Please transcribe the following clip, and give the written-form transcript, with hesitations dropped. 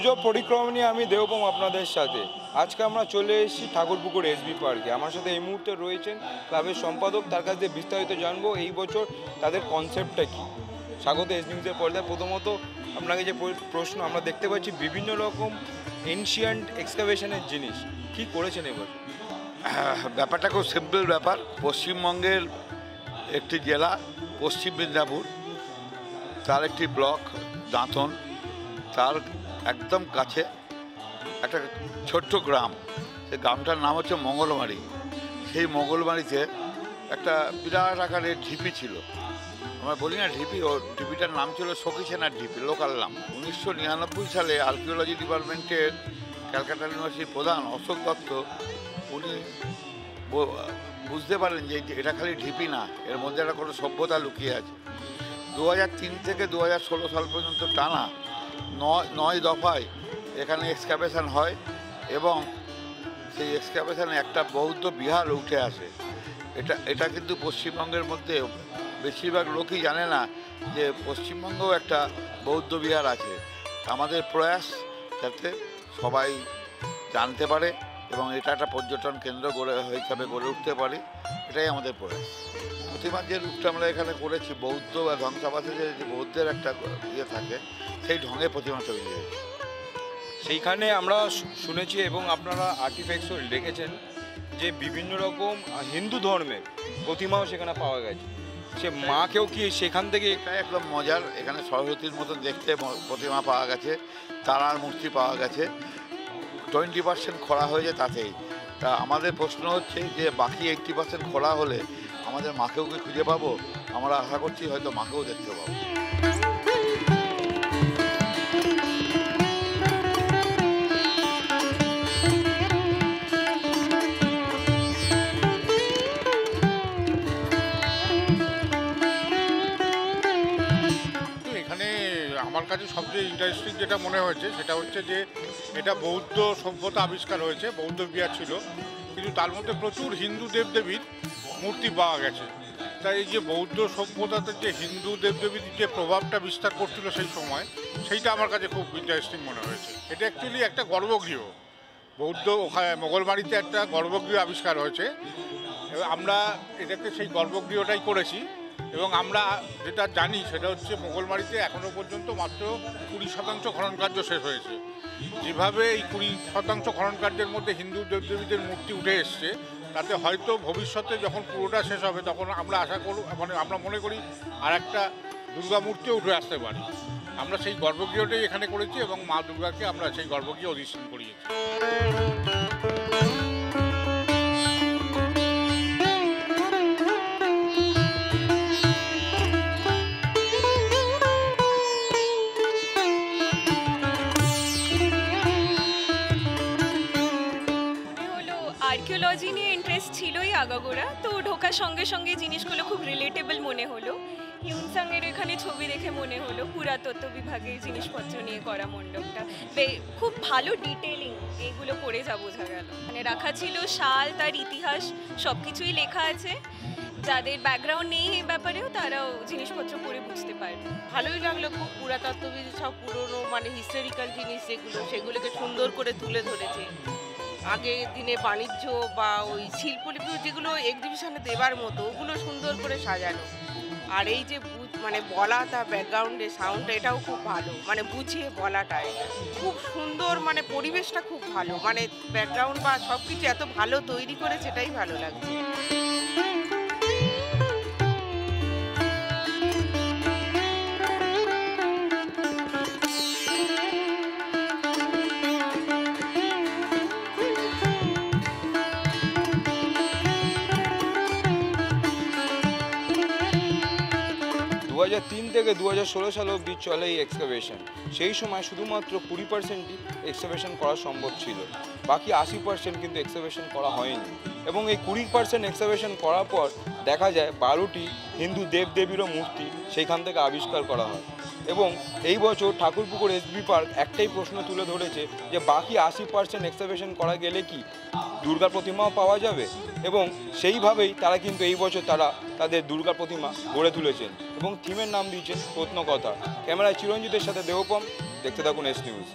পুজো পরিক্রমা নিয়ে আমি দেবপম আপনাদের সাথে। আজকে আমরা চলে এসেছি ঠাকুরপুকুর এসবি পার্কে। আমার সাথে এই মুহূর্তে রয়েছেন ক্লাবের সম্পাদক, তার কাছ থেকে বিস্তারিত জানবো এই বছর তাদের কনসেপ্টটা কী। স্বাগত এস নিউজের পর্দায়। প্রথমত আপনাকে যে প্রশ্ন, আমরা দেখতে পাচ্ছি বিভিন্ন রকম এনশিয়েন্ট এক্সকাভেশনের জিনিস, কি করেছেন এবার? ব্যাপারটা খুব সিম্পল ব্যাপার। পশ্চিমবঙ্গের একটি জেলা পশ্চিম মেদিনীপুর, তার একটি ব্লক দাঁতন, তার একদম কাছে একটা ছোট্ট গ্রাম। সেই গ্রামটার নাম হচ্ছে মঙ্গলমারি। সেই মঙ্গলমারিতে একটা বিরাট আকারের ঢিপি ছিল। আমরা বলি না ঢিপি, ও ঢিপিটার নাম ছিল সখীসেনার ঢিপি, লোকাল নাম। 1999 সালে আর্কিওলজি ডিপার্টমেন্টের ক্যালকাটা ইউনিভার্সিটির প্রধান অশোক দত্ত, উনি বুঝতে পারেন যে এটা খালি ঢিপি না, এর মধ্যে একটা কোনো সভ্যতা লুকিয়ে আছে। 2003 থেকে 2016 সাল পর্যন্ত টানা 9 দফায় এখানে এক্সকাভেশন হয় এবং সেই এক্সকাভেশনে একটা বৌদ্ধ বিহার উঠে আসে। এটা কিন্তু পশ্চিমবঙ্গের মধ্যে বেশিরভাগ লোকই জানে না যে পশ্চিমবঙ্গেও একটা বৌদ্ধ বিহার আছে। আমাদের প্রয়াস যাতে সবাই জানতে পারে এবং এটা একটা পর্যটন কেন্দ্র হিসাবে গড়ে উঠতে পারে, এটাই আমাদের প্রয়াস। প্রতিমার যে রূপটা আমরা এখানে করেছি, বৌদ্ধ বা ধ্বংসাবাসে যে বৌদ্ধের একটা ইয়ে থাকে, সেই ঢঙে প্রতিমা তৈরি হয়েছে। সেইখানে আমরা শুনেছি এবং আপনারা আর্টিফ্যাক্টসও রেখেছেন যে বিভিন্ন রকম হিন্দু ধর্মের প্রতিমাও সেখানে পাওয়া গেছে। সে মাকেও কি সেখান থেকে? এটা একদম মজার। এখানে সরস্বতীর মতো দেখতে প্রতিমা পাওয়া গেছে, তারার মূর্তি পাওয়া গেছে। 20% খোলা হয়েছে তাতেই। তা আমাদের প্রশ্ন হচ্ছে যে বাকি 80% খোলা হলে আমাদের মাকেও কি খুঁজে পাবো? আমরা আশা করছি হয়তো মাকেও দেখতে পাবো। এখানে আমার কাছে সবচেয়ে ইন্টারেস্টিং যেটা মনে হয়েছে সেটা হচ্ছে যে এটা বৌদ্ধ সভ্যতা আবিষ্কার হয়েছে। বৌদ্ধ বিহার ছিল, কিন্তু তার মধ্যে প্রচুর হিন্দু দেবদেবীর মূর্তি পাওয়া গেছে। তাই এই যে বৌদ্ধ সভ্যতাতে যে হিন্দু দেবদেবীর যে প্রভাবটা বিস্তার করছিল সেই সময়, সেইটা আমার কাছে খুব ইন্টারেস্টিং মনে হয়েছে। এটা অ্যাকচুয়ালি একটা গর্ভগৃহ। বৌদ্ধ ওখানে মোগলবাড়িতে একটা গর্ভগৃহ আবিষ্কার হয়েছে। আমরা এটাকে সেই গর্ভগৃহটাই করেছি এবং আমরা যেটা জানি সেটা হচ্ছে মোগলমারিতে এখনও পর্যন্ত মাত্র 20% খনন কার্য শেষ হয়েছে। যেভাবে এই 20% খনন কার্যের মধ্যে হিন্দু দেবদেবীদের মূর্তি উঠে এসছে, তাতে হয়তো ভবিষ্যতে যখন পুরোটা শেষ হবে তখন আমরা আশা করব, মানে আমরা মনে করি আর একটা দুর্গা মূর্তিও উঠে আসতে পারি। আমরা সেই গর্ভগৃহটাই এখানে করেছি এবং মা দুর্গাকে আমরা সেই গর্ভগৃহে অধিষ্ঠান করিয়েছি। 'আর্কিওলজি নিয়ে ইন্টারেস্ট ছিলই আগাগোড়া, তো ঢোকার সঙ্গে সঙ্গে জিনিসগুলো খুব রিলেটেবল মনে হলো। হিউনসাংয়ের এখানে ছবি দেখে মনে হলো পুরাতত্ত্ব বিভাগের জিনিসপত্র নিয়ে করা মণ্ডপটা খুব ভালো ডিটেলিং, এইগুলো পড়ে যা বোঝা গেল। মানে রাখা ছিল সাল, তার ইতিহাস সব কিছুই লেখা আছে। যাদের ব্যাকগ্রাউন্ড নেই এই ব্যাপারেও তারাও জিনিসপত্র পড়ে বুঝতে পারবে। ভালোই লাগলো। খুব পুরাতত্ত্ববিদ, সব পুরনো মানে হিস্টোরিক্যাল জিনিস সেগুলোকে সুন্দর করে তুলে ধরেছে। আগের দিনে বাণিজ্য বা ওই শিল্পলিপি যেগুলো এক্সিবিশনে দেবার মতো, ওগুলো সুন্দর করে সাজানো। আর এই যে মানে বলা, তার ব্যাকগ্রাউন্ডে সাউন্ডটা, এটাও খুব ভালো, মানে বুঝিয়ে বলাটা খুব সুন্দর, মানে পরিবেশটা খুব ভালো, মানে ব্যাকগ্রাউন্ড বা সব কিছু এত ভালো তৈরি করেছে, এটাই ভালো লাগছে। 2003 থেকে 2016 সাল অবধি চলে এই এক্সকাভেশন। সেই সময় শুধুমাত্র 20%ই এক্সকাভেশন করা সম্ভব ছিল, বাকি 80% কিন্তু এক্সকাভেশন করা হয়নি। এবং এই 20% এক্সকাভেশন করার পর দেখা যায় 12টি হিন্দু দেবদেবীরও মূর্তি সেইখান থেকে আবিষ্কার করা হয়। এবং এই বছর ঠাকুরপুকুর এসবি পার্ক একটাই প্রশ্ন তুলে ধরেছে যে বাকি 80% এক্সকাভেশন করা গেলে কি দুর্গা প্রতিমাও পাওয়া যাবে? এবং সেইভাবেই তারা কিন্তু এই বছর তারা তাদের দুর্গা প্রতিমা গড়ে তুলেছেন এবং থিমের নাম দিয়েছেন প্রত্নকথা। ক্যামেরায় চিরঞ্জিতের সাথে দেবপম, দেখতে থাকুন এস নিউজ।